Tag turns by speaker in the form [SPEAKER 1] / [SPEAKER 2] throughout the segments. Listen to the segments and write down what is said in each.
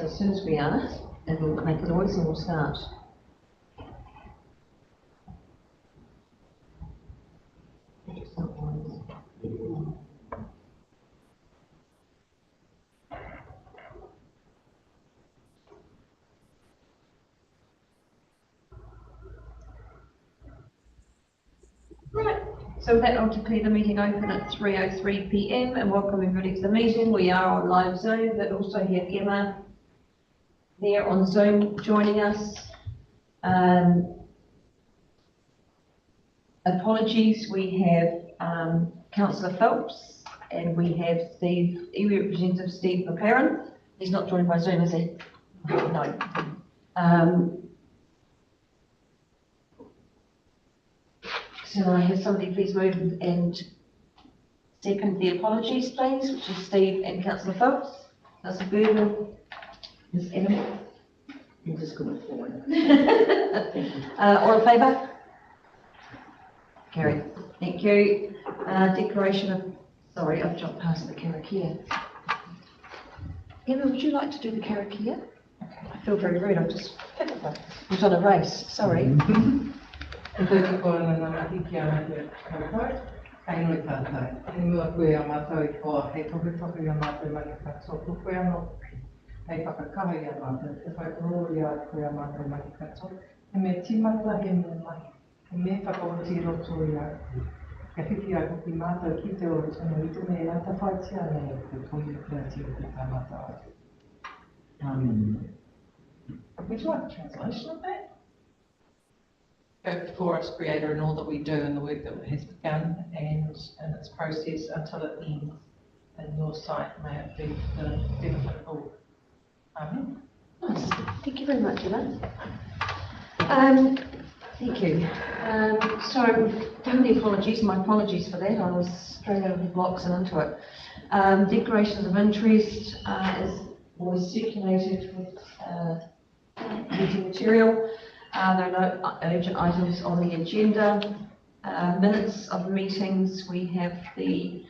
[SPEAKER 1] So as soon as we are, and we'll make a noise and we'll start. Right, so with that, I'll declare the meeting open at 3:03 p.m. and welcome everybody to the meeting. We are on live Zoom, but also have Emma there on Zoom joining us. Apologies, we have Councillor Phelps and we have Steve, iwi Representative Steve McLaren. He's not joined by Zoom, is he? No. So I have somebody please move and second the apologies, please, which is Steve and Councillor Phelps. Councillor Burden, Ms. Adam.
[SPEAKER 2] I'm just going to forward.
[SPEAKER 1] All in favour? Carried. Thank you. Declaration of, sorry, I've jumped past the karakia. Emma, would you like to do the karakia? I feel very rude, I just was on a race, sorry.
[SPEAKER 2] Would you like a translation of that? Go before us, Creator, in all that we do and the work that has begun and in its process until it ends. In your sight, may it be for the benefit of all. Amen.
[SPEAKER 1] Nice. Thank you very much, Emma. Thank you. So, only apologies, my apologies for that. I was straight out of the blocks and into it. Declarations of interest was circulated with meeting material. There are no urgent items on the agenda. Minutes of meetings, we have the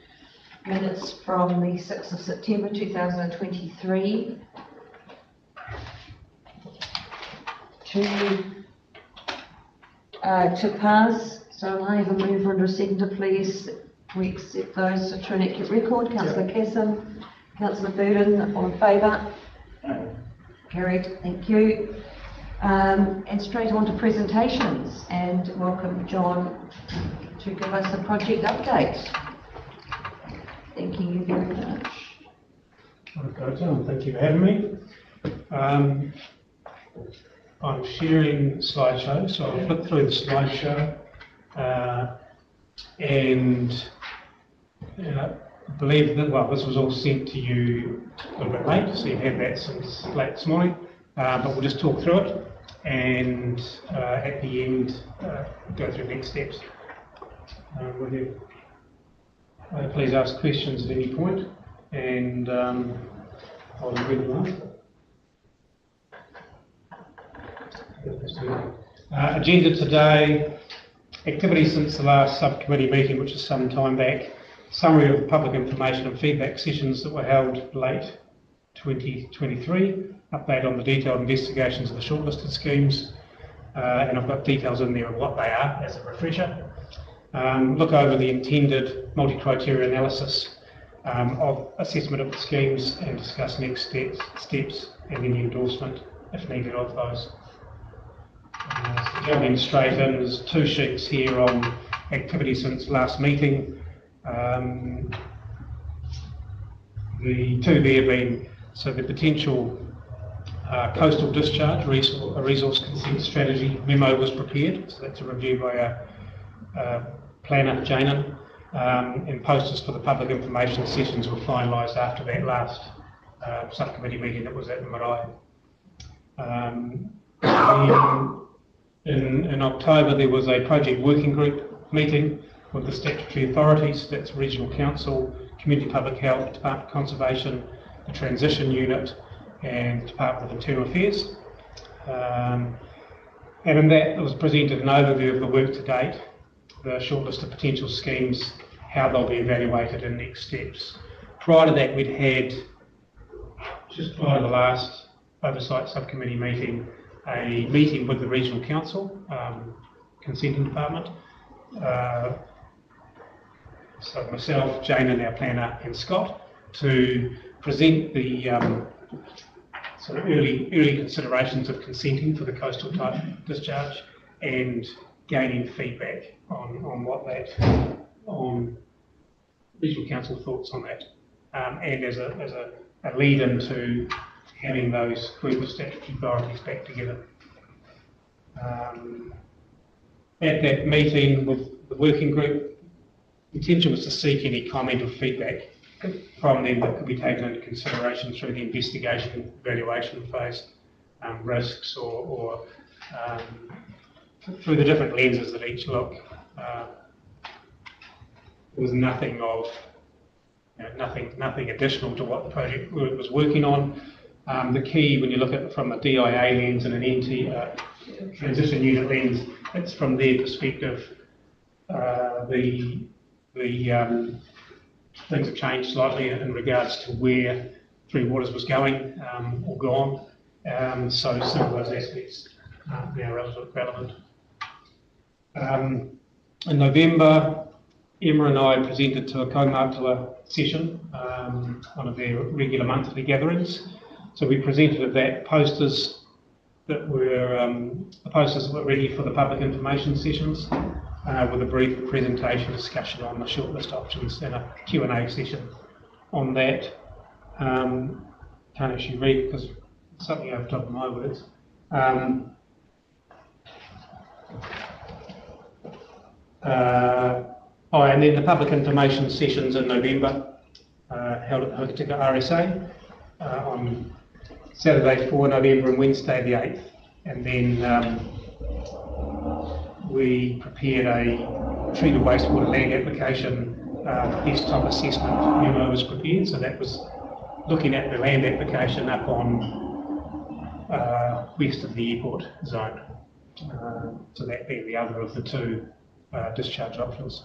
[SPEAKER 1] minutes from the 6th of September 2023 to pass. So I have a mover and a seconder, please. We accept those to an accurate record. Councillor Casson, Councillor Burden, all in favour? Carried, thank you. And straight on to presentations, and welcome John to give us a project update. Thank you very much.
[SPEAKER 3] Okay, John, thank you for having me. I'm sharing slideshow, so I'll flip through the slideshow and I believe that, well, this was all sent to you a little bit late, so you've had that since late this morning, but we'll just talk through it and at the end go through next steps with you. Please ask questions at any point and I'll be ready to answer. Agenda today, activity since the last subcommittee meeting, which is some time back, summary of the public information and feedback sessions that were held late 2023, update on the detailed investigations of the shortlisted schemes, and I've got details in there of what they are as a refresher. Look over the intended multi-criteria analysis of assessment of the schemes and discuss next steps and any endorsement, if needed, of those. So jumping straight in, there's two sheets here on activity since last meeting. The two there being, so the potential coastal discharge resource consent strategy memo was prepared, so that's a review by a planner, Janan, and posters for the public information sessions were finalised after that last subcommittee meeting that was at the Marae. In October there was a project working group meeting with the statutory authorities, that's Regional Council, Community Public Health, Department of Conservation, the Transition Unit and Department of Internal Affairs. And in that it was presented an overview of the work to date, the shortlist of potential schemes, how they'll be evaluated and next steps. Prior to that we'd had, just prior to the last Oversight Subcommittee meeting, a meeting with the Regional Council, Consenting Department. So myself, Jane and our planner and Scott, to present the sort of early considerations of consenting for the coastal type discharge and gaining feedback on what that, on Regional Council thoughts on that, and as a lead into having those group of statutory priorities back together. At that meeting with the working group, the intention was to seek any comment or feedback from them that could be taken into consideration through the investigation evaluation phase, risks or through the different lenses that each look. There was nothing of, nothing additional to what the project was working on. The key, when you look at it from a DIA lens and an NT transition unit lens, it's from their perspective. The things have changed slightly in regards to where Three Waters was going or gone. So some of those aspects are now relevant. In November, Emma and I presented to a Kaumatua session, one of their regular monthly gatherings. So we presented at that posters that were ready for the public information sessions, with a brief presentation discussion on the shortlist options and a Q&A session on that. Can't actually read because it's something over the top of my words. And then the public information sessions in November, held at the Hokitika RSA on Saturday 4 November and Wednesday the 8th. And then we prepared a treated wastewater land application desktop assessment memo was prepared. So that was looking at the land application up on west of the airport zone. So that being the other of the two discharge options.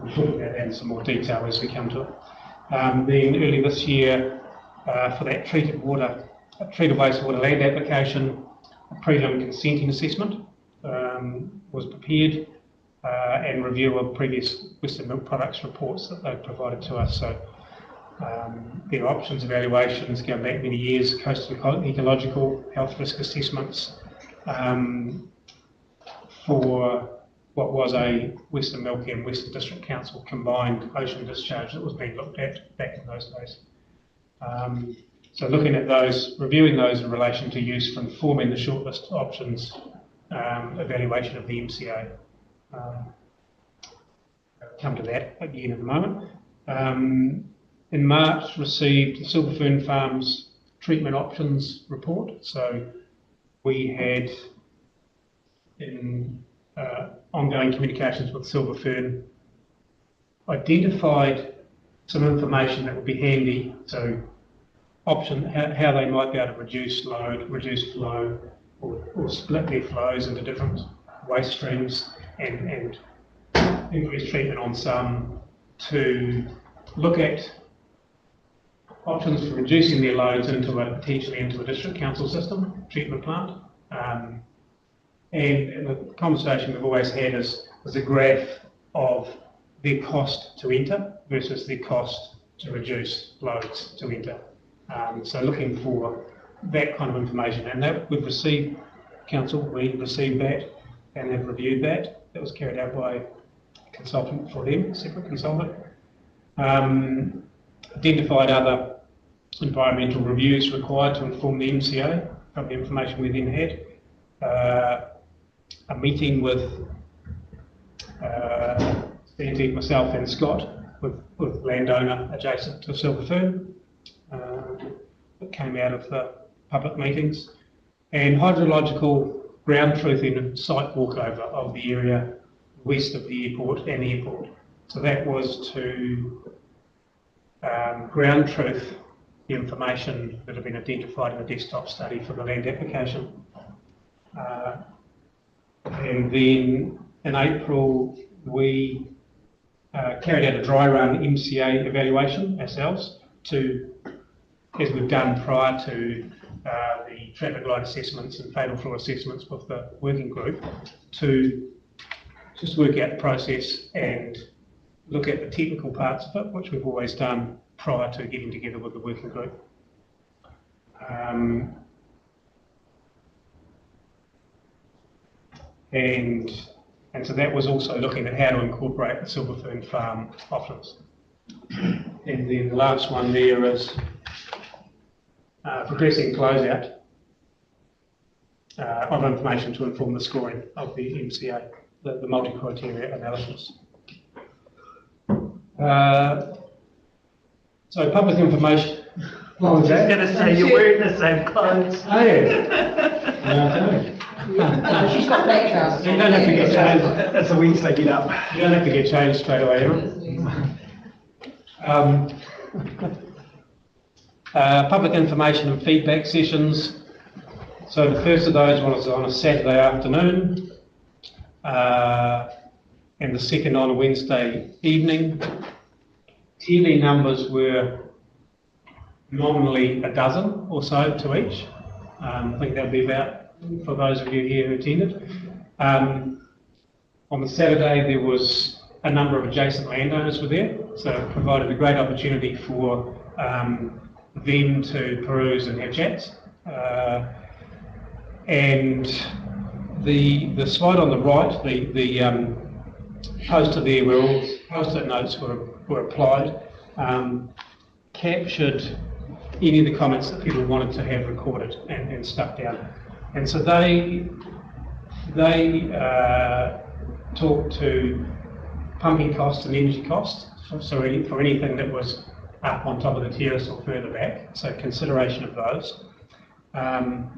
[SPEAKER 3] We'll look at that in some more detail as we come to it. Then early this year, for that treated wastewater land application, a prelim consenting assessment was prepared, and review of previous Western Milk Products reports that they've provided to us. So their options evaluations going back many years, coastal ecological health risk assessments for what was a Western Milk and Western District Council combined ocean discharge that was being looked at back in those days. So looking at those, reviewing those in relation to use for informing the shortlist options evaluation of the MCA. Come to that again in a moment. In March, received the Silver Fern Farms treatment options report. So we had in ongoing communications with Silver Fern identified some information that would be handy. So how they might be able to reduce load, reduce flow, or split their flows into different waste streams and increase treatment on some, to look at options for reducing their loads potentially into a district council system treatment plant. And the conversation we've always had is a graph of their cost to enter versus their cost to reduce loads to enter. So looking for that kind of information, and that we've received, council, we received that and have reviewed that. That was carried out by a consultant for them, a separate consultant. Identified other environmental reviews required to inform the MCA from the information we then had. A meeting with Steve, myself and Scott with landowner adjacent to Silver Fern that came out of the public meetings, and hydrological ground truthing and site walkover of the area west of the airport and airport. So that was to ground truth the information that had been identified in the desktop study for the land application. And then in April, we carried out a dry run MCA evaluation ourselves to as we've done prior to the traffic light assessments and fatal flaw assessments with the working group, to just work out the process and look at the technical parts of it, which we've always done prior to getting together with the working group. And so that was also looking at how to incorporate the Silver Fern Farm options. And then the last one there is progressing closeout of information to inform the scoring of the MCA, the multi-criteria analysis. So public information. What was that?
[SPEAKER 4] I was going to say, you're wearing the same clothes.
[SPEAKER 3] Oh yeah.
[SPEAKER 1] She's got background.
[SPEAKER 3] You don't have to get changed.
[SPEAKER 4] That's the wings they get up.
[SPEAKER 3] You don't have to get changed straight away, public information and feedback sessions. So the first of those was on a Saturday afternoon, and the second on a Wednesday evening. TV numbers were nominally a dozen or so to each. I think that'll be about, for those of you here who attended. On the Saturday there was a number of adjacent landowners were there, so it provided a great opportunity for them to peruse and have chats. And the slide on the right, the poster there where all post-it notes were applied, captured any of the comments that people wanted to have recorded and stuck down. And so they talked to pumping costs and energy costs, so for anything that was up on top of the terrace or further back, so consideration of those.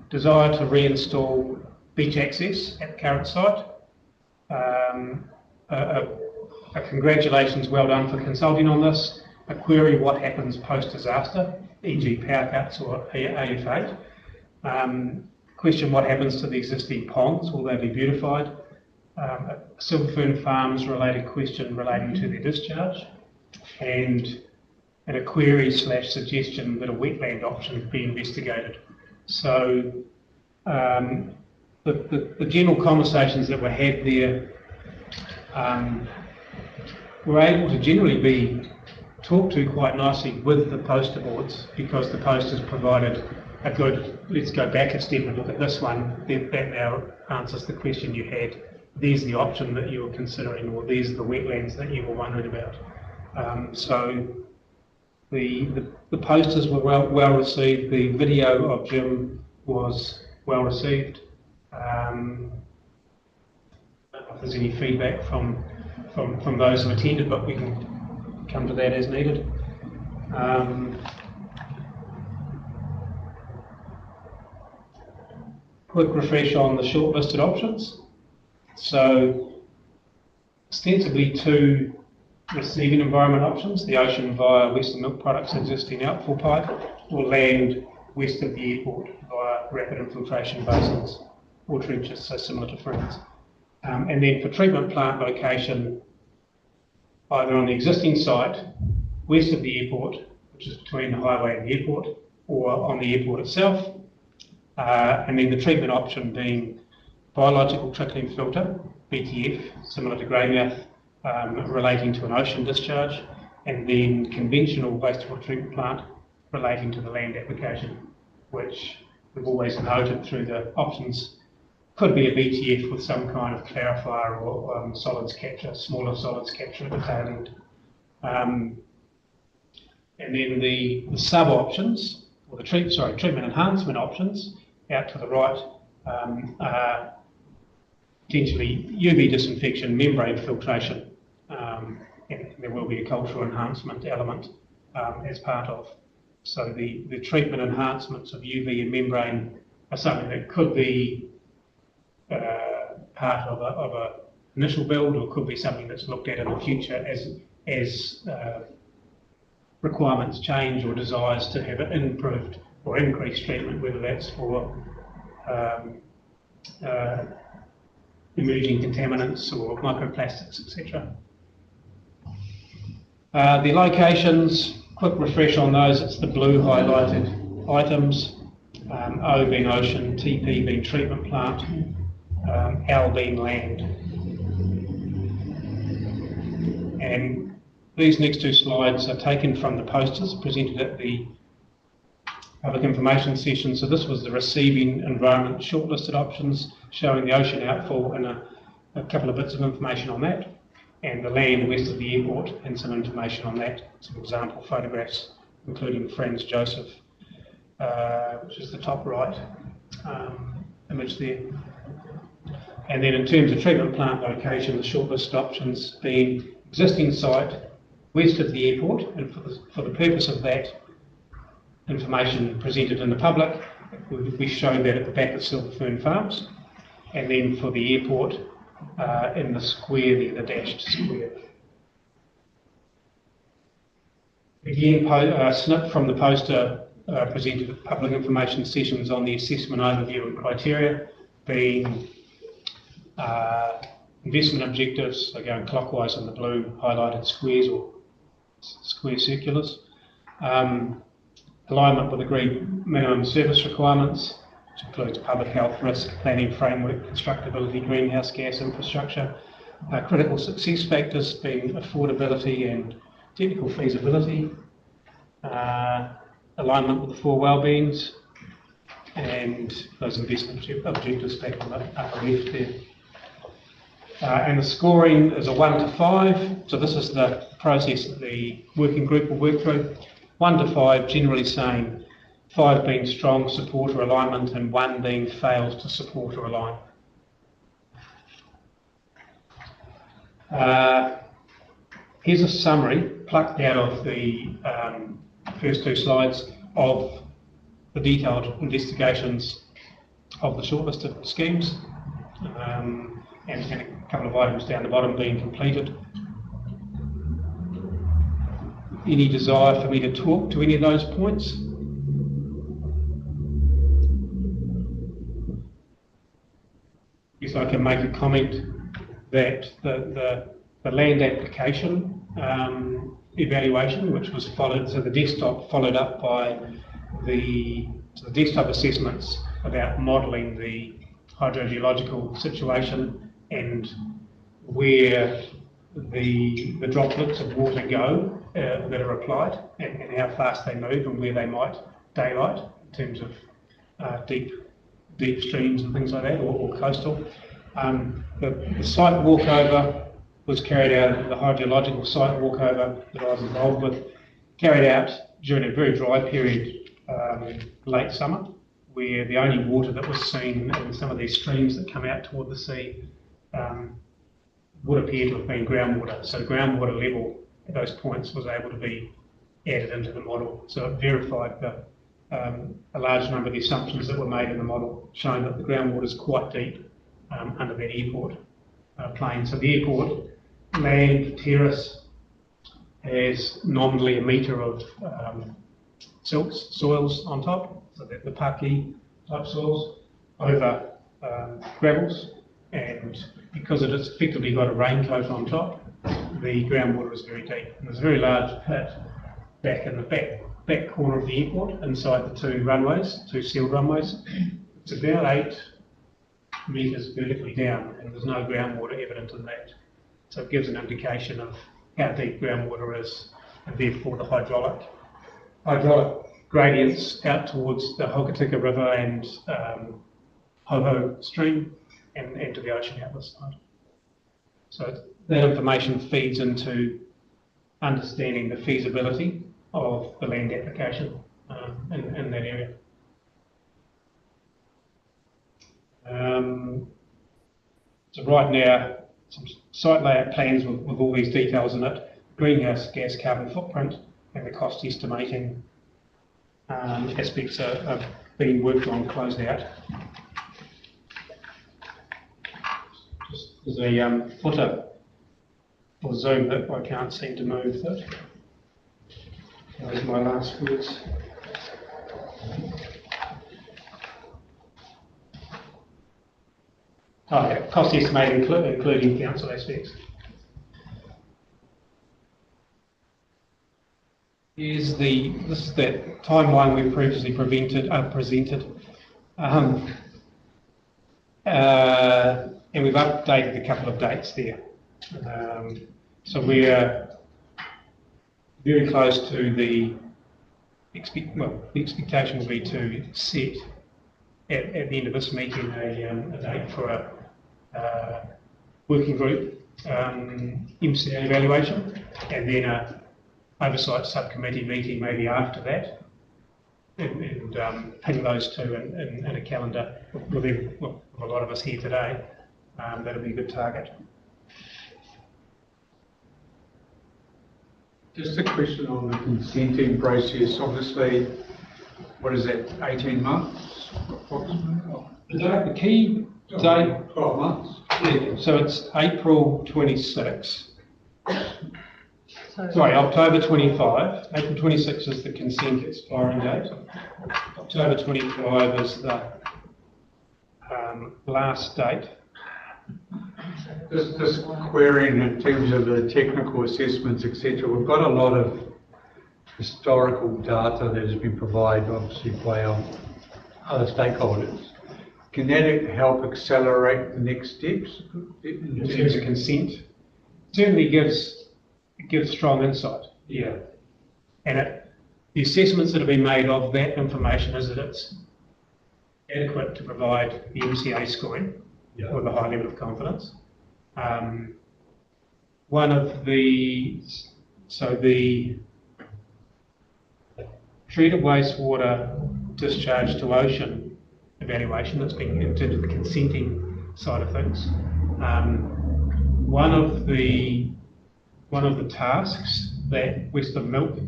[SPEAKER 3] Desire to reinstall beach access at the current site. A congratulations, well done for consulting on this. A query, what happens post-disaster, e.g. power cuts or AF8. Question, what happens to the existing ponds, will they be beautified? A Silver Fern Farms related question relating to their discharge, and a query / suggestion that a wetland option be investigated. So the general conversations that were had there were able to generally be talked to quite nicely with the poster boards, because the posters provided a good, let's go back a step and look at this one, that now answers the question you had. There's the option that you were considering, or these are the wetlands that you were wondering about. So the posters were well received. The video of Jim was well received. I don't know if there's any feedback from those who attended, but we can come to that as needed. Quick refresh on the shortlisted options. So ostensibly 2 receiving environment options: the ocean via Western Milk Products' existing outfall pipe, or land west of the airport via rapid infiltration basins or trenches, so similar to Friends. And then for treatment plant location, either on the existing site west of the airport, which is between the highway and the airport, or on the airport itself. And then the treatment option being biological trickling filter, BTF, similar to Greymouth, relating to an ocean discharge, and then conventional wastewater treatment plant relating to the land application, which we've always noted through the options could be a BTF with some kind of clarifier or solids capture, smaller solids capture at the tail end. And then the sub options, or the treatment enhancement options out to the right, are potentially UV disinfection, membrane filtration, and there will be a cultural enhancement element as part of. So the treatment enhancements of UV and membrane are something that could be part of a initial build, or could be something that's looked at in the future as requirements change, or desires to have it improved or increased treatment, whether that's for emerging contaminants or microplastics, etc. The locations, quick refresh on those, it's the blue highlighted items, O being ocean, TP being treatment plant, L being land. And these next two slides are taken from the posters presented at the public information session. So this was the receiving environment shortlisted options, showing the ocean outfall and a couple of bits of information on that, and the land west of the airport and some information on that, some example photographs, including Franz Joseph, which is the top right image there. And then in terms of treatment plant location, the shortlisted options being existing site west of the airport, and for the purpose of that information presented in the public, we showed that at the back of Silver Fern Farms, and then for the airport in the square there, the dashed square. Again, a snip from the poster presented at public information sessions on the assessment overview and criteria, being investment objectives, so going clockwise on the blue highlighted squares or square circulars. Alignment with agreed minimum service requirements, which includes public health risk, planning framework, constructability, greenhouse gas infrastructure. Critical success factors being affordability and technical feasibility. Alignment with the four wellbeings, and those investment objectives back on the upper left there. And the scoring is a 1 to 5. So this is the process that the working group will work through. 1 to 5, generally saying 5 being strong support or alignment and 1 being fails to support or align. Here's a summary plucked out of the first two slides of the detailed investigations of the shortlisted schemes, and a couple of items down the bottom being completed. Any desire for me to talk to any of those points? Yes, I can make a comment that the land application evaluation, which was followed, so the desktop followed up by the desktop assessments about modelling the hydrogeological situation and where the droplets of water go that are applied, and how fast they move and where they might daylight in terms of deep streams and things like that, or coastal. The site walkover was carried out, the hydrological site walkover that I was involved with, carried out during a very dry period, late summer, where the only water that was seen in some of these streams that come out toward the sea would appear to have been groundwater. So groundwater level at those points was able to be added into the model. So it verified a large number of the assumptions that were made in the model, showing that the groundwater is quite deep under that airport plane. So the airport land terrace has nominally a metre of silts, soils on top, so that the paki type soils over gravels, and because it has effectively got a raincoat on top, the groundwater is very deep. And there's a very large pit back in the back corner of the airport, inside the two sealed runways. It's about 8 metres vertically down, and there's no groundwater evident in that. So it gives an indication of how deep groundwater is, and therefore the hydraulic gradients out towards the Hokitika River and Hoho Stream and to the ocean out this side. So that information feeds into understanding the feasibility of the land application in that area. So right now, some site layout plans with all these details in it, greenhouse gas carbon footprint and the cost estimating aspects are being worked on, closed out. There's a footer or zoom that I can't seem to move that. Those are my last words. Oh yeah, cost estimate including council aspects. This is that timeline we previously presented. And we've updated a couple of dates there. So we're very close to the expectation will be to set at the end of this meeting a date for a working group MCA evaluation, and then a oversight subcommittee meeting maybe after that, and pin those two in a calendar with a lot of us here today. That'll be a good target.
[SPEAKER 5] Just a question on the consenting process. Obviously, what is that, 18 months approximately?
[SPEAKER 3] The key date,
[SPEAKER 5] 12 months?
[SPEAKER 3] yeah, so it's April 26. Sorry, October 25. April 26 is the consent expiring date. October 25 is the last date.
[SPEAKER 5] Just querying in terms of the technical assessments, etc. We've got a lot of historical data that has been provided, obviously, by our other stakeholders. Can that help accelerate the next steps?
[SPEAKER 3] In terms of consent, it certainly gives strong insight. Yeah, and the assessments that have been made of that information is that it's adequate to provide the MCA scoring with a high level of confidence. The treated wastewater discharge to ocean evaluation that's been in terms of the consenting side of things. One of the tasks that Western Milk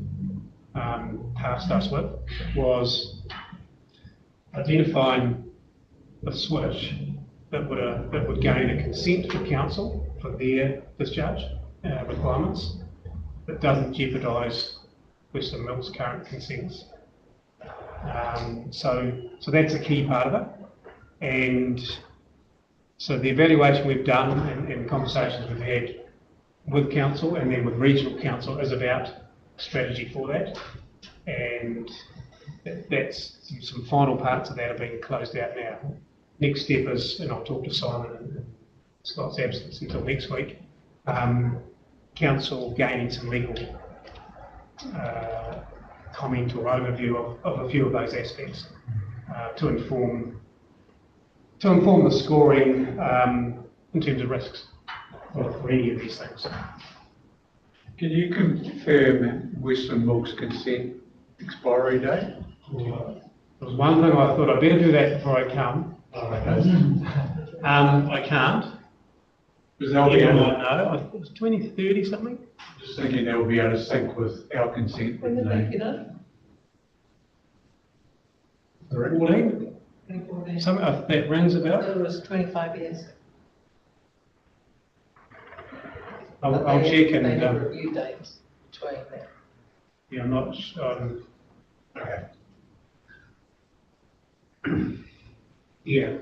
[SPEAKER 3] tasked us with was identifying a switch that would gain a consent for council for their discharge requirements that doesn't jeopardise Western Milk's current consents. So that's a key part of it, and so the evaluation we've done and conversations we've had with council and then with regional council is about strategy for that, and that's some final parts of that are being closed out now. Next step is, and I'll talk to Simon in Scott's absence until next week, council gaining some legal comment or overview of a few of those aspects to inform the scoring in terms of risks for any of these things.
[SPEAKER 5] Can you confirm Western Milk's consent expiry date?
[SPEAKER 3] There was one thing I thought I'd better do that before I come. I can't.
[SPEAKER 5] Because they'll be
[SPEAKER 3] Everyone
[SPEAKER 5] able
[SPEAKER 3] might know. It was 2030 something.
[SPEAKER 5] just thinking they'll be able to sync with our consent.
[SPEAKER 2] When did
[SPEAKER 5] wouldn't
[SPEAKER 2] they
[SPEAKER 5] they?
[SPEAKER 2] get it?
[SPEAKER 3] 14?
[SPEAKER 2] 2014.
[SPEAKER 3] Something that rings a bell.
[SPEAKER 2] It was 25 years.
[SPEAKER 3] I'll check and.
[SPEAKER 2] They had review dates between that.
[SPEAKER 3] Yeah, I'm not.
[SPEAKER 5] Okay.
[SPEAKER 3] Yeah.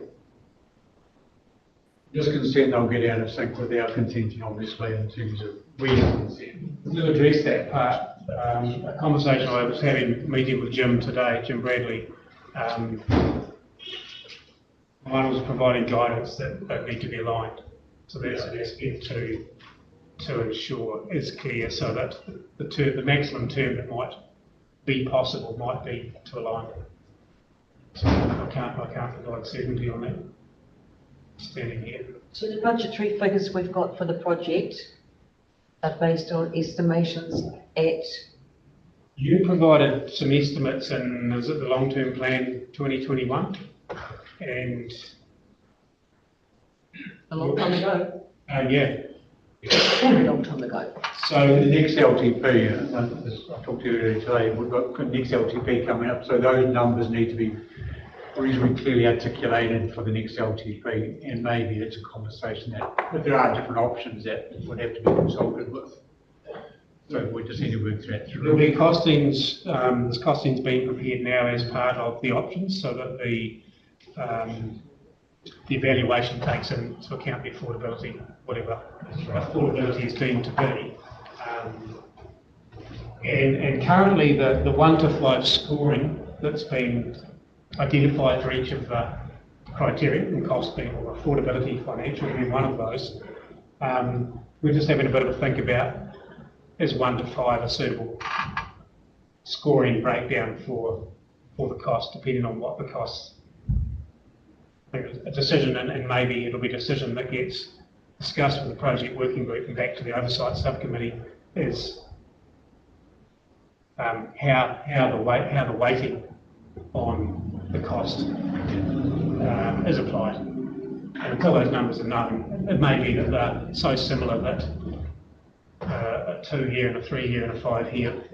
[SPEAKER 5] Just consent, they'll get out of sync with our consenting, obviously, in terms of we have consent.
[SPEAKER 3] To address that part, a conversation I was having, meeting with Jim today, Jim Bradley, mine was providing guidance that they need to be aligned. So that's an aspect to ensure is clear, so that the maximum term that might be possible might be to align. So I can't provide certainty on that standing here.
[SPEAKER 1] So the budgetary figures we've got for the project are based on estimations at.
[SPEAKER 3] You provided some estimates in, is it the long-term plan 2021? And
[SPEAKER 1] A long time ago.
[SPEAKER 3] yeah.
[SPEAKER 1] A long time ago.
[SPEAKER 5] So the next LTP, I talked to you earlier today, we've got the next LTP coming up, so those numbers need to be reasonably clearly articulated for the next LTP, and maybe it's a conversation that there are different options that would have to be consulted with. So we just need to work that through.
[SPEAKER 3] There'll be costings, there's costings being prepared now as part of the options, so that the evaluation takes into account the affordability, whatever affordability is deemed to be. And currently the 1 to 5 scoring that's been identified for each of the criteria, and cost being, or affordability, financial being one of those, we're just having a bit of a think about, is 1 to 5 a suitable scoring breakdown for the cost, depending on what the costs. I think a decision, and maybe it'll be a decision that gets discussed with the project working group and back to the Oversight subcommittee, is how the weighting on the cost is applied. And until those numbers are known, it may be that they're so similar that a 2-year and a 3-year and a 5-year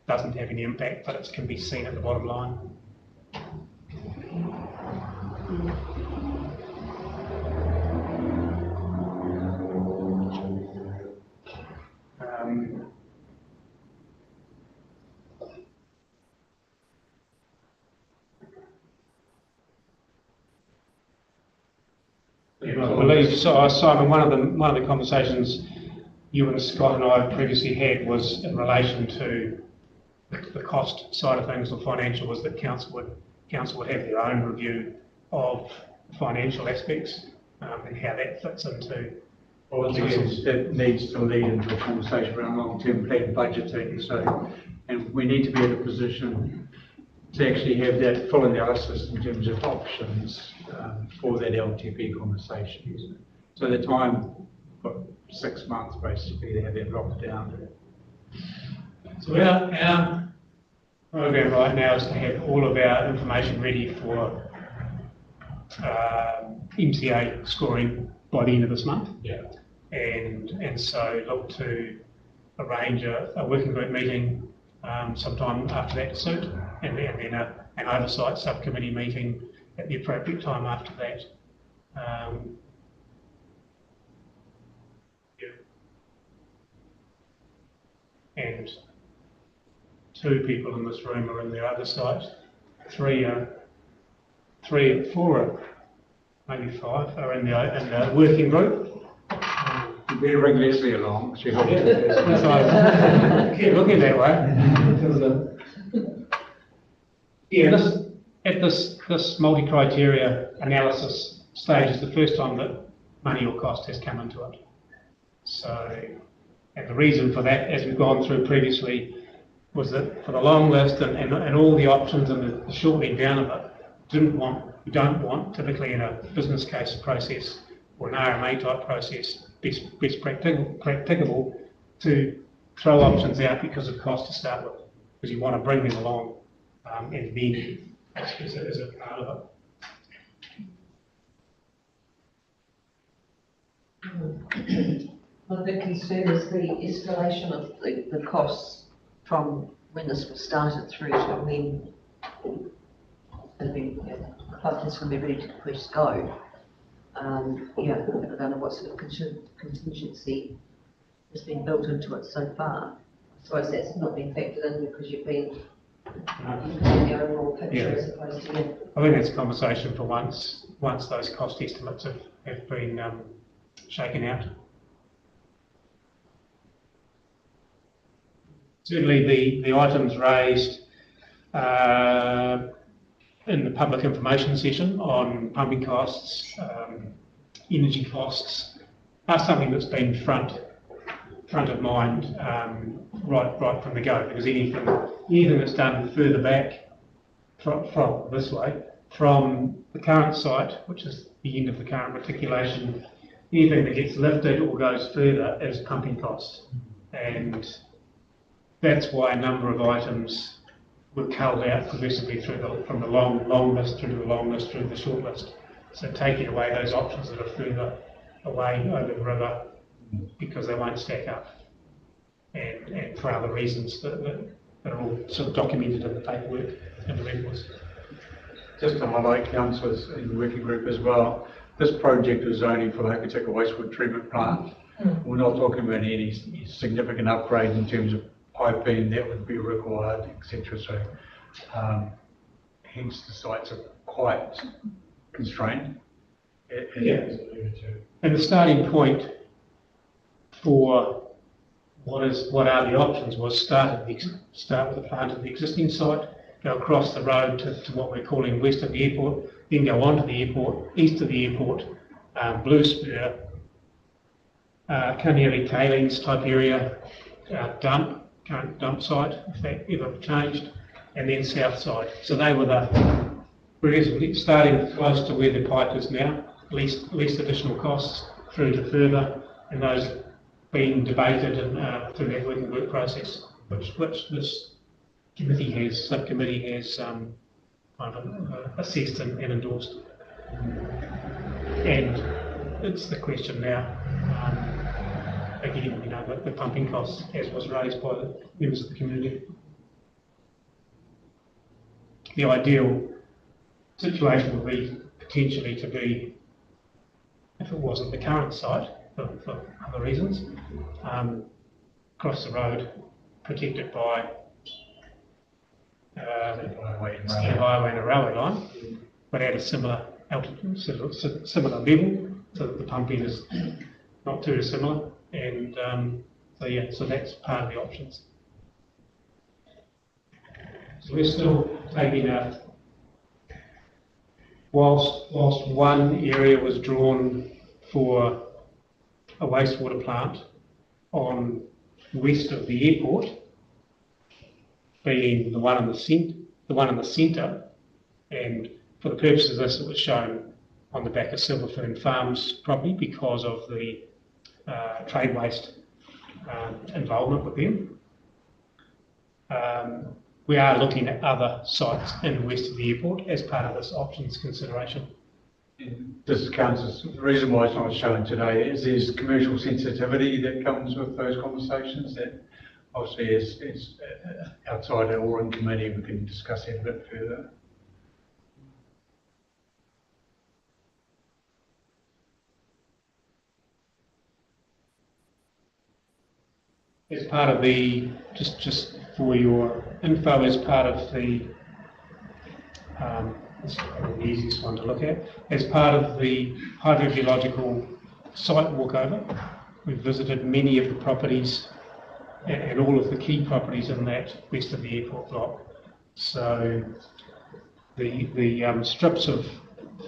[SPEAKER 3] doesn't have any impact, but it can be seen at the bottom line. I believe so, Simon. One of the conversations you and Scott and I previously had was in relation to the cost side of things, or financial, was that council would have their own review of financial aspects and how that fits into.
[SPEAKER 5] Well, that needs to lead into a conversation around long-term plan budgeting. So, and we need to be in a position to actually have that full analysis in terms of options for that LTP conversation. So the time, for 6 months basically, to have that locked down.
[SPEAKER 3] So our program right now is to have all of our information ready for MCA scoring by the end of this month.
[SPEAKER 5] Yeah.
[SPEAKER 3] And so look to arrange a working group meeting sometime after that to suit, and then an oversight subcommittee meeting at the appropriate time after that. And 2 people in this room are in the oversight, 4, maybe 5 are in the working group.
[SPEAKER 5] You better bring Leslie along. She helped.
[SPEAKER 3] Keep looking that way. Yeah, this multi-criteria analysis stage is the first time that money or cost has come into it. So, and the reason for that, as we've gone through previously, was that for the long list and all the options and the shortening down of it, we don't want, typically in a business case process or an RMA type process, best practicable, to throw options out because of cost to start with, because you want to bring them along and then as a part of it.
[SPEAKER 1] My big concern is the escalation of the costs from when this was started through to when the club is going to be ready to push go. I don't know what sort of contingency has been built into it so far. I suppose that's not been factored in because you've been the overall picture as opposed to.
[SPEAKER 3] I think that's a conversation for once those cost estimates have been shaken out. Certainly the items raised in the public information session on pumping costs, energy costs, are something that's been front of mind right from the go, because anything that's done further back from this way, from the current site, which is the end of the current reticulation, anything that gets lifted or goes further is pumping costs. And that's why a number of items were culled out progressively from the long list through to the long list through to the short list. So taking away those options that are further away over the river because they won't stack up, and for other reasons that are all sort of documented in the paperwork and the records.
[SPEAKER 5] Just to highlight, councillors in the working group as well, this project is only for the Hokitika Wastewater treatment plant. We're not talking about any significant upgrade in terms of piping that would be required, etc. So, hence the sites are quite constrained.
[SPEAKER 3] And the starting point for what are the options was start with the plant at the existing site, go across the road to what we're calling west of the airport, then go on to the airport, east of the airport, Blue Spur, Canary tailings type area, current dump site, if that ever changed, and then south side. So they were starting close to where the pipe is now, least additional costs through to further, and those being debated and through that working group process, which this subcommittee has assessed and endorsed. And it's the question now, again, the pumping costs, as was raised by the members of the community. The ideal situation would be potentially to be, if it wasn't the current site, for other reasons, across the road, protected by a highway and a railway line, but at a similar altitude, similar level, so that the pumping is not too dissimilar. And so that's part of the options. So we're still taking whilst one area was drawn for a wastewater plant on west of the airport, being the one in the centre, and for the purposes of this, it was shown on the back of Silverfern Farms property because of the trade waste involvement with them. We are looking at other sites in west of the airport as part of this options consideration.
[SPEAKER 5] This counts. The reason why it's not shown today is there's commercial sensitivity that comes with those conversations that obviously is outside or in committee. We can discuss that a bit further.
[SPEAKER 3] As part of the, just for your info, as part of the, this is probably the easiest one to look at, as part of the hydrogeological site walkover, we've visited many of the properties and all of the key properties in that west of the airport block. So the strips of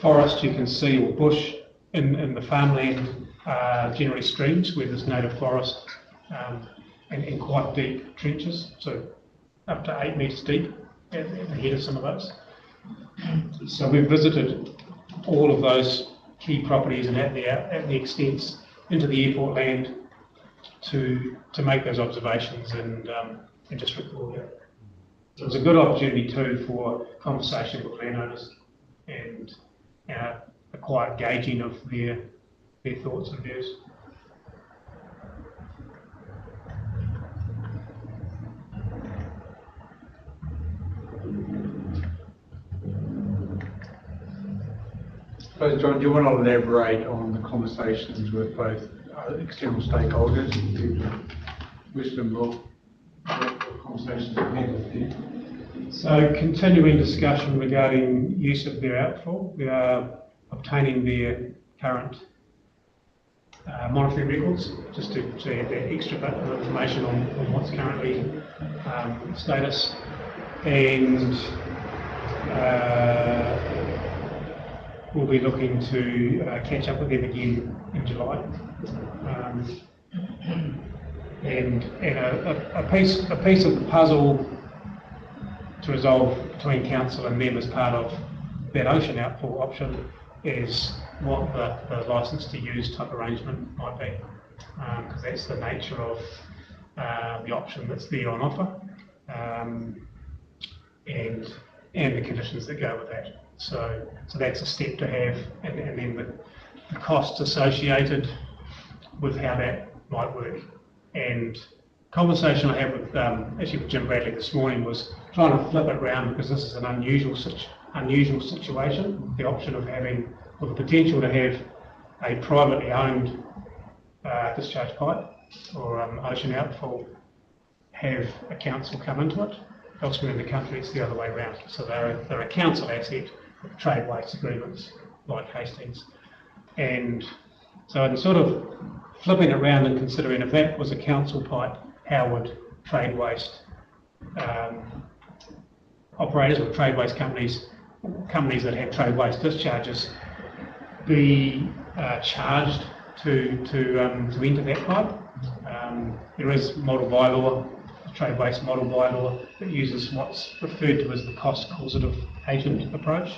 [SPEAKER 3] forest you can see, or bush in the farmland, are generally streams where there's native forest, and quite deep trenches, so up to 8 metres deep at the head of some of those. So we've visited all of those key properties and at the extents into the airport land to make those observations and just record it. So it was a good opportunity too for conversation with landowners and a quiet gauging of their thoughts and views.
[SPEAKER 5] So John, do you want to elaborate on the conversations with both external stakeholders, Western Law, what conversations you've had with them?
[SPEAKER 3] So continuing discussion regarding use of their outfall. We are obtaining their current monitoring records, just to have that extra bit of information on what's currently status, and we'll be looking to catch up with them again in July. And a piece of the puzzle to resolve between council and them as part of that ocean outfall option is what the licence to use type arrangement might be, because that's the nature of the option that's there on offer, and the conditions that go with that. So that's a step to have, and then the costs associated with how that might work. And conversation I had with actually with Jim Bradley this morning was trying to flip it around, because this is an unusual situation. The option of having, or the potential to have a privately owned discharge pipe or ocean outfall have a council come into it. Elsewhere in the country, it's the other way around. So they're a council asset with trade waste agreements like Hastings. And so I'm sort of flipping it around and considering if that was a council pipe how would trade waste operators or trade waste companies that have trade waste discharges be charged to enter that pipe. There is model bylaw, the trade waste model bylaw, that uses what's referred to as the cost causative agent approach.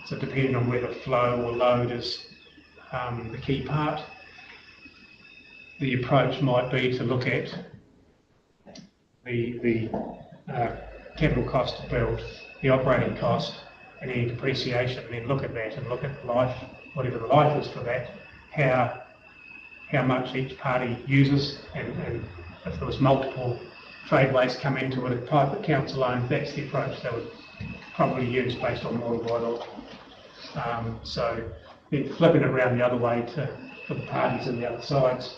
[SPEAKER 3] So depending on whether flow or load is the key part, the approach might be to look at the capital cost to build, the operating cost, and any depreciation, and then look at that and look at the life, whatever the life is for that, how much each party uses, and if there was multiple trade waste come into a pipe that counts alone, that's the approach they would probably use based on model bylaw. So then flipping it around the other way for the parties on the other sides,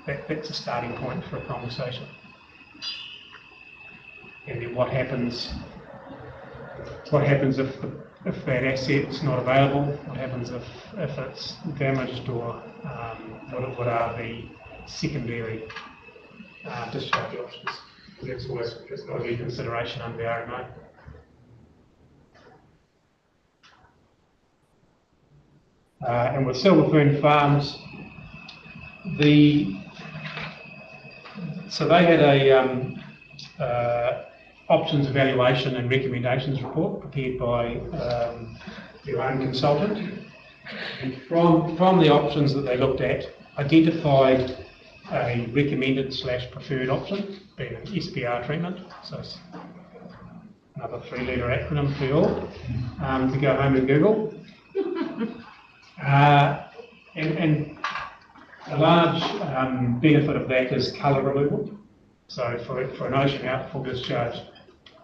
[SPEAKER 3] that's a starting point for a conversation. And then what happens if that asset's not available? What happens if it's damaged, or what are the secondary discharge options? That's always got to be a consideration under the RMA. And with Silver Fern Farms, so they had a options evaluation and recommendations report prepared by their own consultant. And from the options that they looked at, identified a recommended / preferred option, being an SPR treatment. So it's another 3-letter acronym for you all to go home and Google. And a large benefit of that is colour removal. So for an ocean outfall discharge,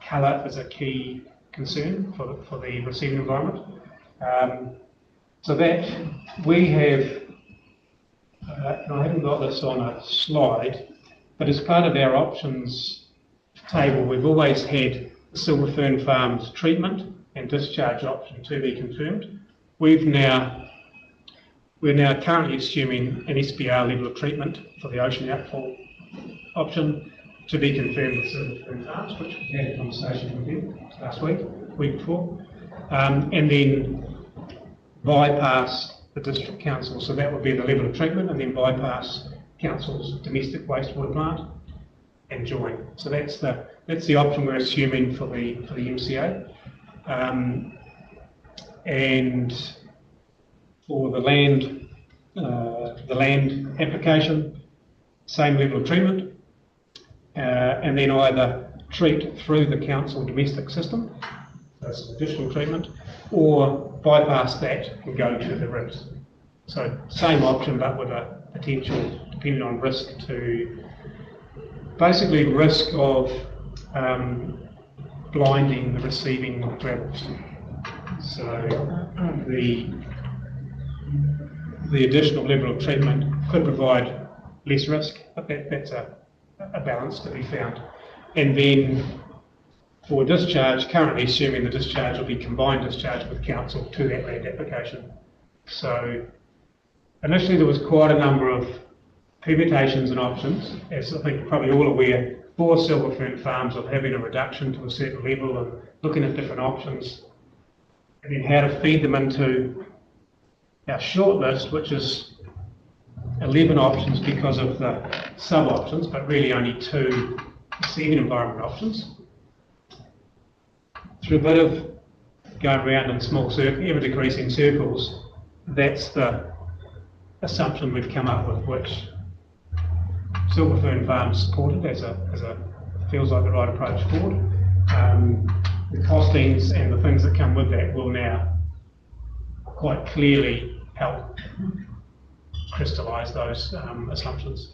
[SPEAKER 3] colour is a key concern for the receiving environment. So that we have, and I haven't got this on a slide, but as part of our options table, we've always had the Silver Fern Farms treatment and discharge option to be confirmed. We're now currently assuming an SPR level of treatment for the ocean outfall option to be confirmed with Silver Fern Farms, which we had a conversation with them last week before, and then bypass the district council. So that would be the level of treatment, and then bypass council's domestic wastewater plant and join. So that's the option we're assuming for the MCA, and for the land application, same level of treatment, and then either treat through the council domestic system, that's additional treatment, or bypass that and go to the RIS. So same option, but with a potential, depending on risk, to basically risk of blinding the receiving gravels. So the additional level of treatment could provide less risk, but that's a balance to be found. And then for discharge, currently assuming the discharge will be combined discharge with council to that land application. So initially there was quite a number of permutations and options, as I think you're probably all aware, for Silver Fern Farms, of having a reduction to a certain level and looking at different options, and then how to feed them into our shortlist, which is 11 options because of the sub-options, but really only 2 receiving environment options. Through a bit of going around in small circles, ever decreasing circles, that's the assumption we've come up with, which Silver Fern Farms supported as a feels like the right approach forward. The costings and the things that come with that will now quite clearly help crystallise those assumptions.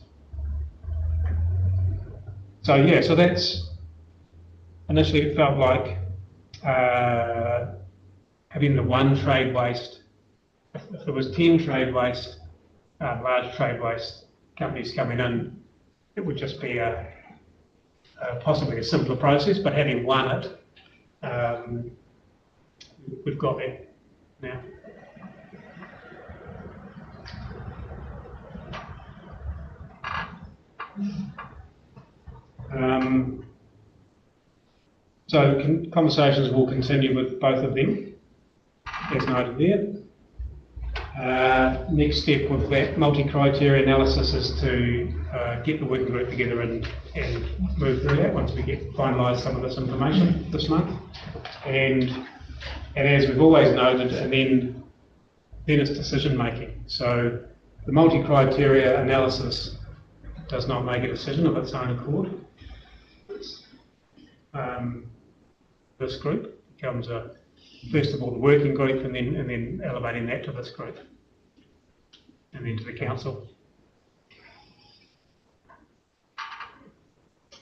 [SPEAKER 3] So yeah, so that's initially it felt like having the one trade waste. If there was 10 trade waste, large trade waste companies coming in, it would just be possibly a simpler process. But having one we've got that now. So conversations will continue with both of them, as noted there. Next step with that multi-criteria analysis is to get the working group together and move through that once we get finalised some of this information this month. And as we've always noted, and then it's decision making. So the multi-criteria analysis does not make a decision of its own accord. This group becomes first of all the working group, and then elevating that to this group, and then to the council.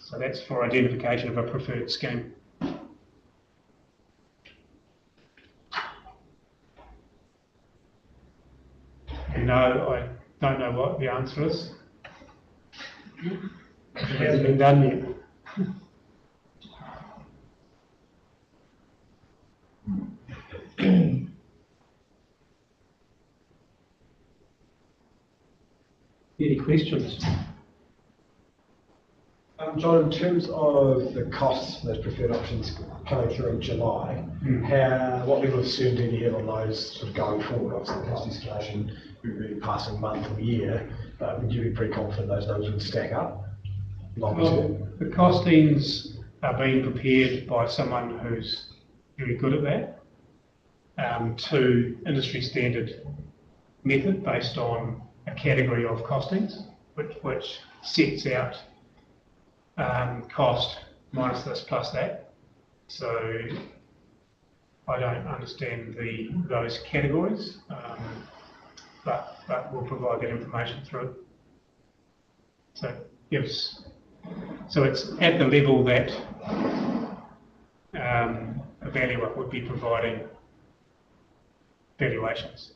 [SPEAKER 3] So that's for identification of a preferred scheme. And no, I don't know what the answer is. It hasn't been done yet. Any questions?
[SPEAKER 4] John, in terms of the costs for those preferred options coming through in July, what level of certainty do you have on those sort of going forward? Obviously, the cost escalation will be passing month or year, but would you be pretty confident those numbers would stack up long term?
[SPEAKER 3] The costings are being prepared by someone who's very good at that, to industry standard method based on a category of costings, which sets out cost minus this plus that. So I don't understand those categories, but we'll provide that information through. So so it's at the level that a valuer would be providing valuations.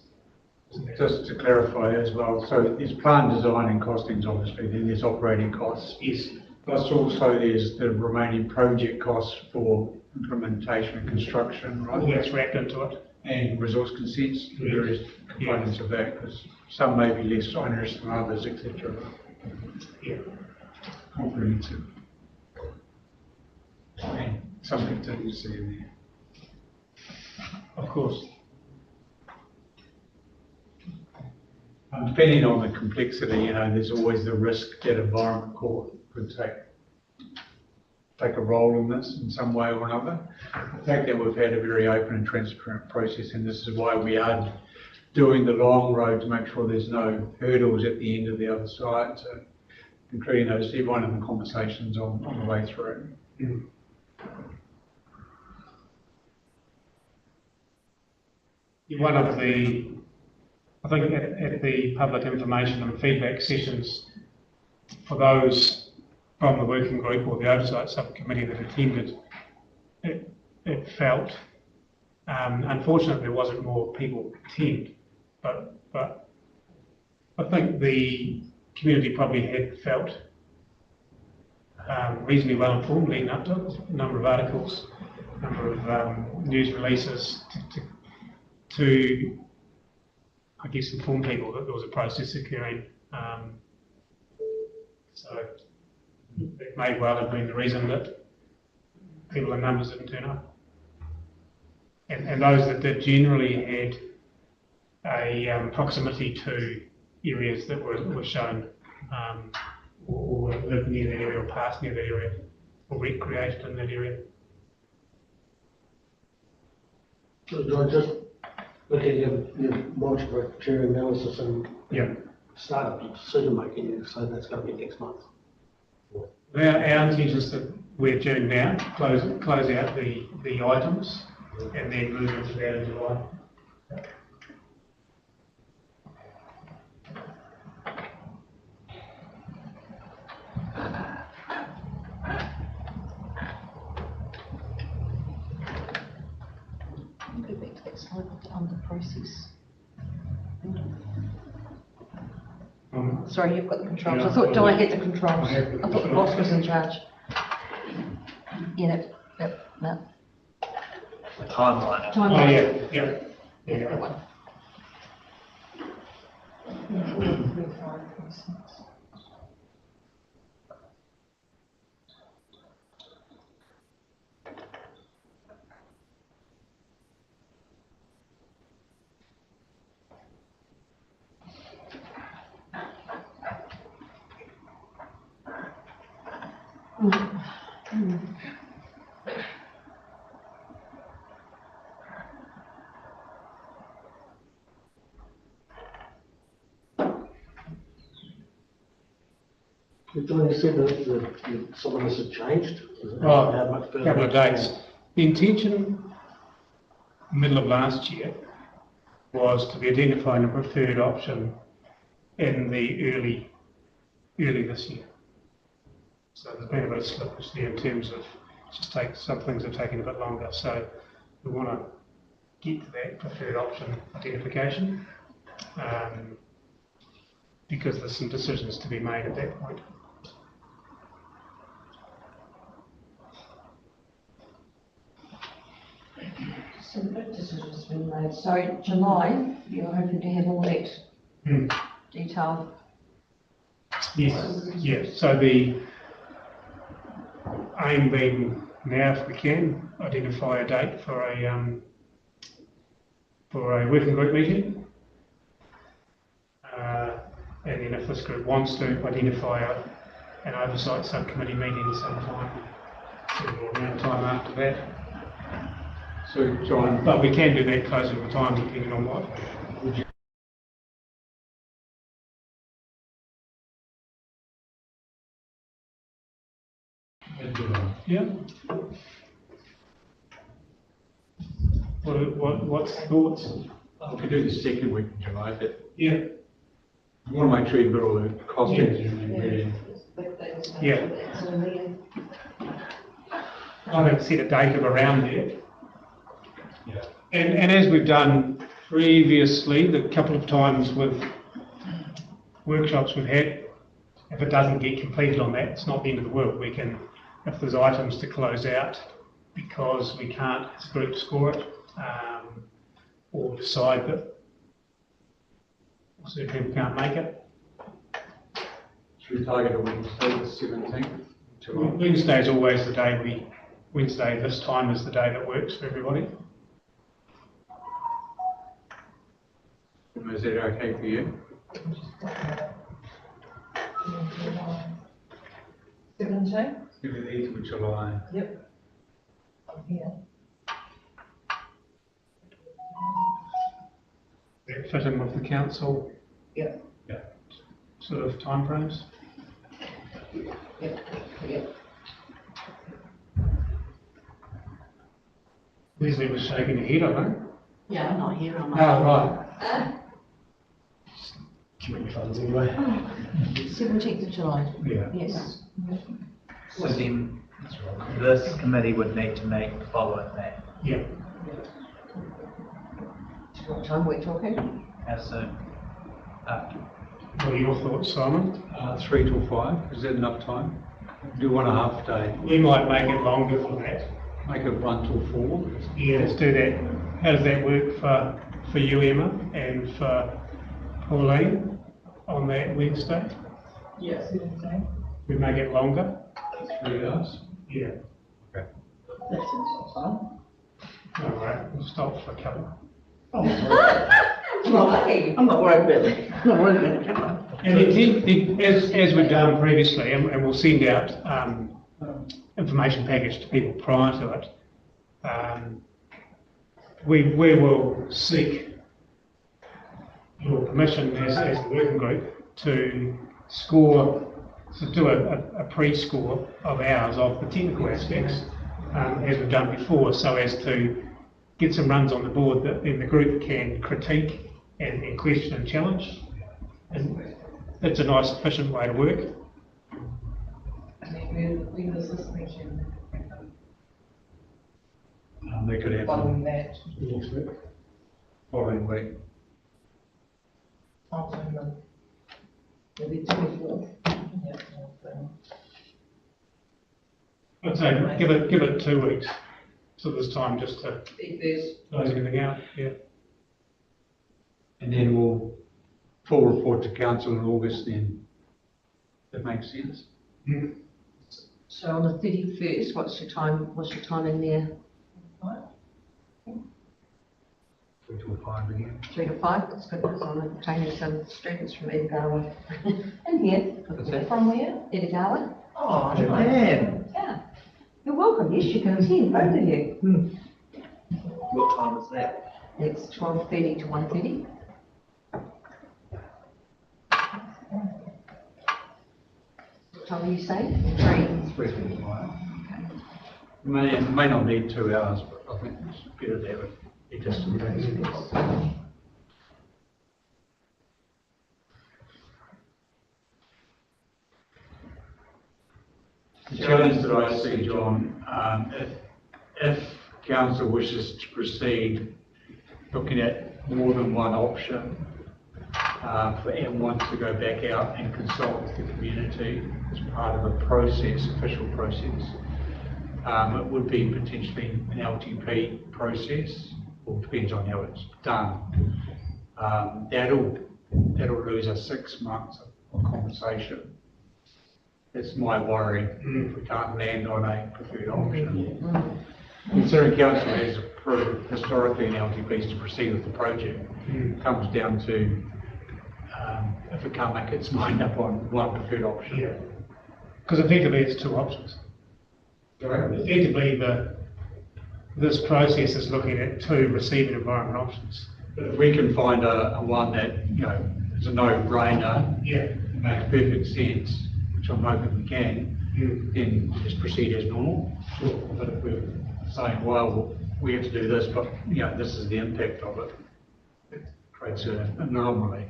[SPEAKER 5] Just to clarify as well, so there's plan design and costings obviously, then there's operating costs.
[SPEAKER 3] Yes.
[SPEAKER 5] Plus also there's the remaining project costs for implementation and construction, right?
[SPEAKER 3] All that's wrapped into it.
[SPEAKER 5] And resource consents, the various components of that, because some may be less onerous than others, etc.
[SPEAKER 3] Yeah.
[SPEAKER 5] Comprehensive. And some contingency in there.
[SPEAKER 3] Of course.
[SPEAKER 5] Depending on the complexity, there's always the risk that Environment Court could take a role in this in some way or another. The fact that we've had a very open and transparent process, and this is why we are doing the long road to make sure there's no hurdles at the end of the other side, so including those everyone in the conversations on the way through.
[SPEAKER 3] One of the, I think at the public information and feedback sessions, for those from the working group or the Oversight subcommittee that attended, it felt, unfortunately there wasn't more people attend, but I think the community probably had felt reasonably well informed leading up to it. A number of articles, a number of news releases to I guess inform people that there was a process occurring. So it may well have been the reason that people in numbers didn't turn up. And those that did generally had a proximity to areas that were shown, or lived near that area or passed near that area, or recreated in that area.
[SPEAKER 6] So just looking at your multi-criteria analysis and start up decision making, so that's going to be next month.
[SPEAKER 3] Our intention is that we're due now to close out the items and then move into that in July.
[SPEAKER 1] Go back to that slide on the process. Sorry, you've got the controls.
[SPEAKER 3] Yeah,
[SPEAKER 1] I thought Di had the controls.
[SPEAKER 3] I have the
[SPEAKER 1] I thought the
[SPEAKER 3] controls.
[SPEAKER 1] boss was in charge. Yeah, no.
[SPEAKER 4] The timeline.
[SPEAKER 3] Oh,
[SPEAKER 1] Timeline.
[SPEAKER 3] yeah.
[SPEAKER 1] That one.
[SPEAKER 6] John, you said that some of this had changed.
[SPEAKER 3] Well,
[SPEAKER 6] How much
[SPEAKER 3] a
[SPEAKER 6] further?
[SPEAKER 3] couple of dates. The intention, middle of last year, was to be identifying a preferred option in the early this year. So there's been a bit of slippage there in terms of some things have taken a bit longer. So we want to get to that preferred option identification because there's some decisions to be made at that point.
[SPEAKER 1] So the big decision's been made. So July, you're hoping to have all that detail.
[SPEAKER 3] Yes, yes. So the aim being now, if we can, identify a date for a working group meeting, and then if this group wants to identify an oversight subcommittee meeting sometime, around time after that.
[SPEAKER 5] So, John,
[SPEAKER 3] But we can do that closer to the time, depending on what. Yeah. What's the thoughts?
[SPEAKER 5] we could do the second week in July, but
[SPEAKER 3] Yeah.
[SPEAKER 5] you want to make sure you've got all the costings and ready.
[SPEAKER 3] Yeah. I haven't set a date of around there.
[SPEAKER 5] Yeah.
[SPEAKER 3] And as we've done previously, the couple of times with workshops we've had, if it doesn't get completed on that, it's not the end of the world. We can, if there's items to close out because we can't as a group score it, or decide that certain people can't make it.
[SPEAKER 5] Should we target a Wednesday, the 17th?
[SPEAKER 3] Wednesday is always the day Wednesday this time is the day that works for everybody.
[SPEAKER 5] Is that okay for you?
[SPEAKER 2] 17?
[SPEAKER 5] 17th of July.
[SPEAKER 2] Yep. I'm here.
[SPEAKER 3] That fit in with the council?
[SPEAKER 2] Yep.
[SPEAKER 3] Yeah. Sort of timeframes?
[SPEAKER 2] Yep. Yep.
[SPEAKER 3] Leslie was shaking her head, I know.
[SPEAKER 1] Yeah, I'm not here, I'm
[SPEAKER 3] Oh,
[SPEAKER 1] not.
[SPEAKER 3] right.
[SPEAKER 4] Committee funds anyway.
[SPEAKER 1] 17th of July,
[SPEAKER 3] Yeah.
[SPEAKER 1] yes.
[SPEAKER 7] So then, this committee would need to meet following that.
[SPEAKER 3] Yeah.
[SPEAKER 1] What time are we talking?
[SPEAKER 7] How soon? After.
[SPEAKER 3] What are your thoughts, Simon?
[SPEAKER 5] 3 till 5, is that enough time? Do 1.5 day,
[SPEAKER 3] We might make it longer for that.
[SPEAKER 5] make it 1 till 4.
[SPEAKER 3] Yeah, let's do that. How does that work for you, Emma, and for Pauline on that Wednesday?
[SPEAKER 2] Yes, 17.
[SPEAKER 3] We make it longer?
[SPEAKER 5] 3 hours.
[SPEAKER 3] Yeah.
[SPEAKER 2] That seems fine.
[SPEAKER 3] All right, we'll stop for a couple.
[SPEAKER 1] Right.
[SPEAKER 6] I'm not worried about it. I'm not worried about it.
[SPEAKER 3] And as we've done previously, and we'll send out information package to people prior to it, we will seek your permission as the working group to do a pre-score of ours of the technical aspects, as we've done before, so as to get some runs on the board that then the group can critique and question and challenge. And it's a nice, efficient way to work.
[SPEAKER 2] And then when does this meeting
[SPEAKER 5] They could have
[SPEAKER 2] following that?
[SPEAKER 4] Next week.
[SPEAKER 5] following week.
[SPEAKER 2] Following the, maybe 24th? Yep.
[SPEAKER 3] I'd say give it 2 weeks, so there's time just to
[SPEAKER 2] If there's,
[SPEAKER 3] close everything out. Yeah.
[SPEAKER 5] And then we'll full report to council in August then. That makes sense?
[SPEAKER 1] So on the 31st, what's your time in there?
[SPEAKER 5] 3 till 5 again.
[SPEAKER 1] 3 to 5, that's good, because I'm entertaining some students from Edinburgh in here.
[SPEAKER 7] What's that?
[SPEAKER 2] from where?
[SPEAKER 1] Edinburgh.
[SPEAKER 2] Oh,
[SPEAKER 7] Japan.
[SPEAKER 1] You're welcome, yes, you can attend, both of you.
[SPEAKER 7] What time is that?
[SPEAKER 1] It's 12:30 to 1:30. What time are you saying? 3.
[SPEAKER 5] 3:45. May not need 2 hours, but I think it's better to have it just in case. The challenge that I see, John, if council wishes to proceed looking at more than one option, and wants to go back out and consult with the community as part of a process, official process, it would be potentially an LTP process, or depends on how it's done. That'll lose us 6 months of conversation. That's my worry, if we can't land on a preferred option. Considering council has approved historically in LTPs to proceed with the project, it comes down to if it can't make its mind up on one preferred option.
[SPEAKER 3] Yeah. Because effectively it's 2 options. Effectively, this process is looking at 2 receiving environment options.
[SPEAKER 5] But if we can find a one that, is a no-brainer, makes perfect sense, which I'm hoping we can, then just proceed as normal. Sure. But if we're saying, well, we have to do this, but this is the impact of it, it creates an anomaly.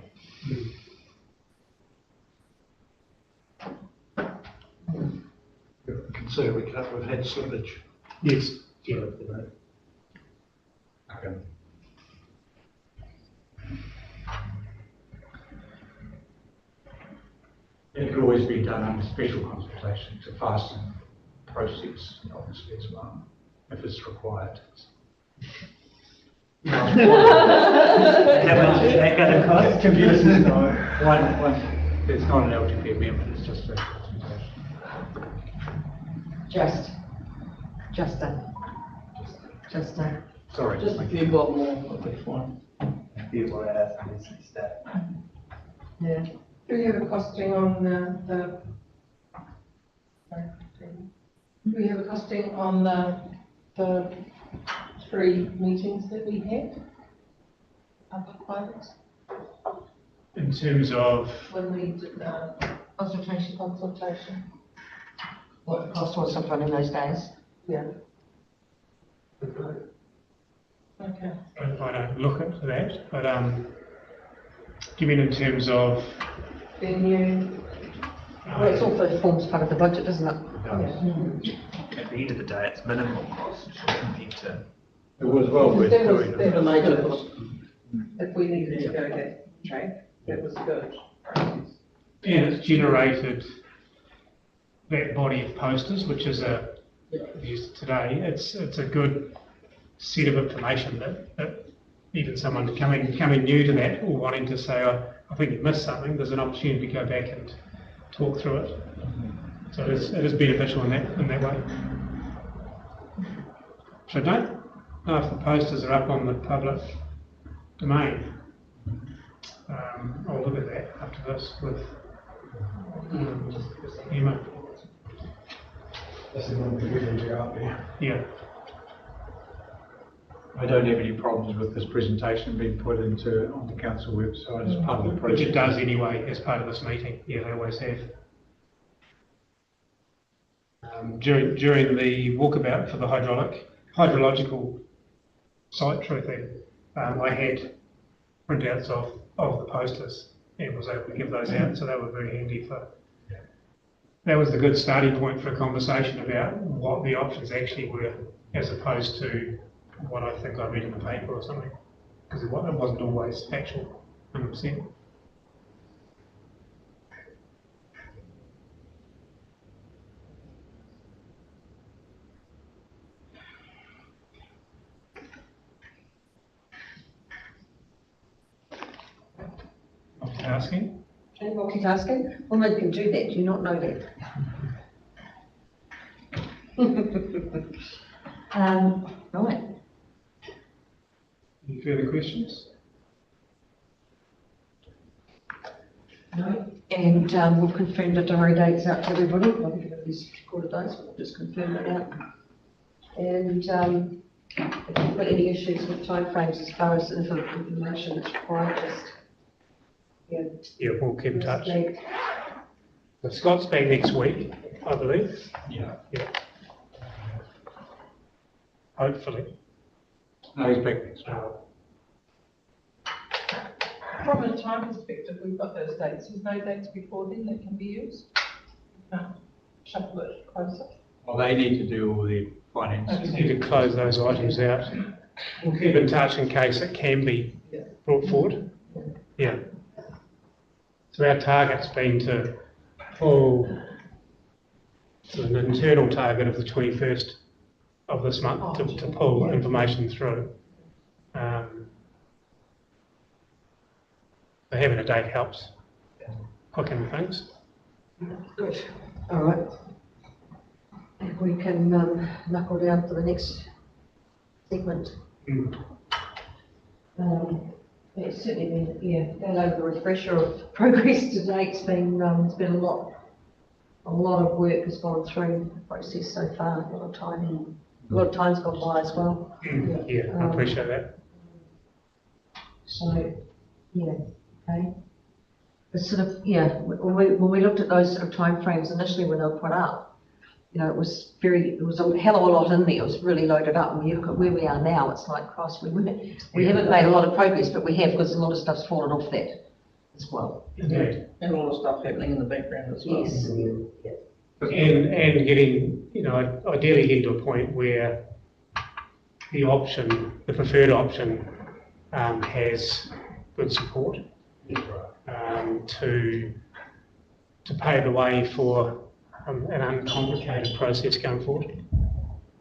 [SPEAKER 6] Consider we've had slippage.
[SPEAKER 3] Yes.
[SPEAKER 6] Yeah.
[SPEAKER 5] Okay. It could always be done under special consultation to fasten the process, obviously, as well, if it's required.
[SPEAKER 7] How much is that going to cost?
[SPEAKER 5] Computers, no. One, it's not an LTP amendment, it's just a consultation.
[SPEAKER 1] Just
[SPEAKER 5] Sorry.
[SPEAKER 2] Just a few bob more, that'll be fine.
[SPEAKER 7] People are asking this stuff.
[SPEAKER 1] yeah.
[SPEAKER 2] Do we have a costing on the 3 meetings that we had? Public private,
[SPEAKER 3] In terms of,
[SPEAKER 2] when we did the consultation.
[SPEAKER 1] What the cost was sometime in those days.
[SPEAKER 2] Yeah. Okay.
[SPEAKER 3] I don't look at that, but do you mean in terms of?
[SPEAKER 2] Venue.
[SPEAKER 1] Well, it's also forms part of the budget, doesn't it?
[SPEAKER 7] At the end of the day, it's minimal cost compared to.
[SPEAKER 5] It was well worth
[SPEAKER 2] That was,
[SPEAKER 5] doing.
[SPEAKER 2] that was good. If we needed to go that track, that was good.
[SPEAKER 3] And it's generated that body of posters, which is used today. It's a good set of information that even someone coming new to that or wanting to say, I think you missed something, there's an opportunity to go back and talk through it. So it is beneficial in that way. So I don't know if the posters are up on the public domain. I'll look at that after this with Emma.
[SPEAKER 4] That's the one for them to go up there.
[SPEAKER 3] Yeah.
[SPEAKER 5] I don't have any problems with this presentation being put on the council website as part of the
[SPEAKER 3] Which
[SPEAKER 5] project.
[SPEAKER 3] it does anyway as part of this meeting. Yeah, they always have. During the walkabout for the hydrological site truthing, I had printouts of the posters and was able to give those out, so they were very handy for. That was the good starting point for a conversation about what the options actually were, as opposed to what I think I read in the paper or something, because it wasn't always factual, 100%. Multitasking?
[SPEAKER 1] Are you multitasking? Well, maybe you can do that. Do you not know that? Right.
[SPEAKER 3] Any further questions?
[SPEAKER 1] No. And we'll confirm the diary dates out to everybody. I think everybody's recorded those, we'll just confirm that out. And if you've got any issues with timeframes as far as information that's required, just,
[SPEAKER 3] Yeah, we'll keep in touch.
[SPEAKER 1] flag.
[SPEAKER 3] So Scott's back next week, I believe.
[SPEAKER 5] Yeah.
[SPEAKER 3] Yeah. Hopefully.
[SPEAKER 5] No, he's back next week.
[SPEAKER 2] From a time perspective, we've got those dates. There's no dates before then that can be used. Shuffle it closer.
[SPEAKER 5] Well, they need to do all their finances.
[SPEAKER 3] Just need to close those items out. We'll keep in touch in case it can be brought forward. Yeah. So our target's been to pull an internal target of the 21st of this month to pull information through. So having a date helps quicken things.
[SPEAKER 1] Good. All right. If we can knuckle down for the next segment. It's certainly been, going over the refresher of progress to date. It's been a lot of work has gone through the process so far. A lot of time's gone by as well.
[SPEAKER 3] Yeah, I appreciate that.
[SPEAKER 1] So, okay. But sort of, when we looked at those sort of timeframes initially when they were put up, it was a hell of a lot in there. It was really loaded up. And when you look at where we are now, it's like, Christ, we haven't made a lot of progress, but we have, because a lot of stuff's fallen off that as well.
[SPEAKER 3] Indeed.
[SPEAKER 8] And a lot of stuff happening in the background as well.
[SPEAKER 1] Yes.
[SPEAKER 3] And getting, ideally getting to a point where the preferred option, has good support to pave the way for an uncomplicated process going forward.
[SPEAKER 5] I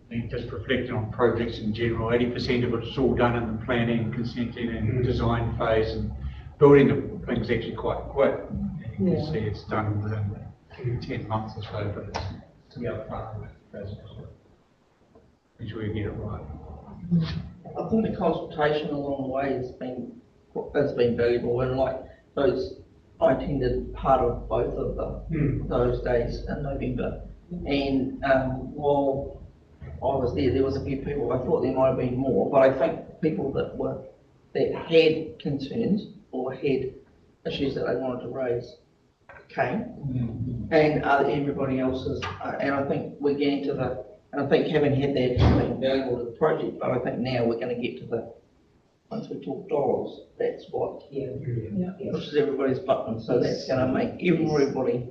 [SPEAKER 5] think just reflecting on projects in general, 80% of it's all done in the planning, consenting and design phase, and building the thing's actually quite quick. And you can see it's done within 10 months or so, but it's to be up front with the process. Make sure you get it right.
[SPEAKER 8] I think the consultation along the way has been valuable, and I attended part of both of those days in November, and while I was there was a few people. I thought there might have been more, but I think people that had concerns or had issues that they wanted to raise came, and everybody else is. And I think we're getting to and I think having had that has been valuable to the project. But I think now we're going to get to once we talk dollars, that's what pushes everybody's button. So that's going to make everybody.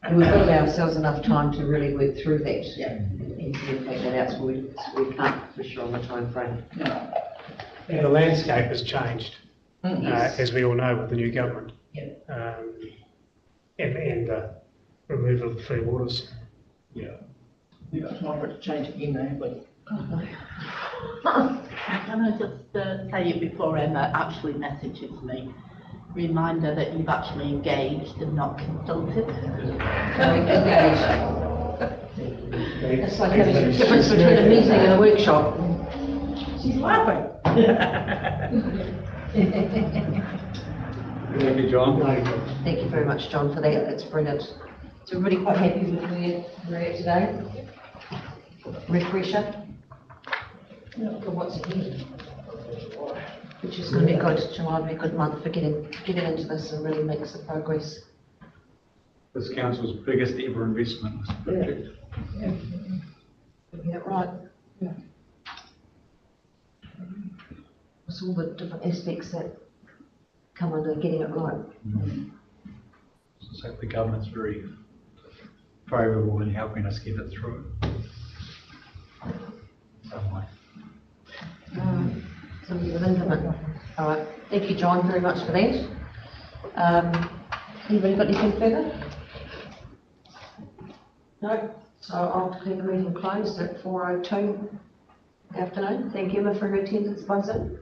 [SPEAKER 1] And we've got to allow ourselves enough time to really work through that. And to take that out, so we can't push on the time frame.
[SPEAKER 3] And the landscape has changed, as we all know, with the new government. And the removal of the free waters.
[SPEAKER 8] It's not for it to change again now, but.
[SPEAKER 9] Can I just say it before Emma actually messages me? Reminder that you've actually engaged and not consulted.
[SPEAKER 1] It's like having a difference between a meeting and a workshop.
[SPEAKER 9] She's laughing.
[SPEAKER 5] Thank you, John.
[SPEAKER 1] Thank you very much, John, for that. That's brilliant. So we're really quite happy with where we're at today. Refresher for what's ahead, which is going to be good. July will be a good month for getting into this and really make some progress.
[SPEAKER 5] This council's biggest ever investment was the project.
[SPEAKER 1] Yeah, right. It's all the different aspects that come under getting it right.
[SPEAKER 5] So the government's very favourable in helping us get it through.
[SPEAKER 1] Somebody within government. All right. Thank you, John, very much for that. Anybody got anything further? No. So I'll declare the meeting closed at 4:02 afternoon. Thank you, Emma, for her attendance by Zoom.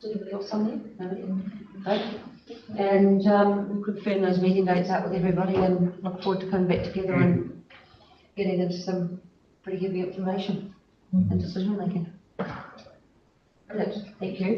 [SPEAKER 1] Is anybody else on there? No. Okay. And we'll confirm those meeting dates out with everybody and look forward to coming back together and getting into some pretty heavy information and decision making. Brilliant. Thank you.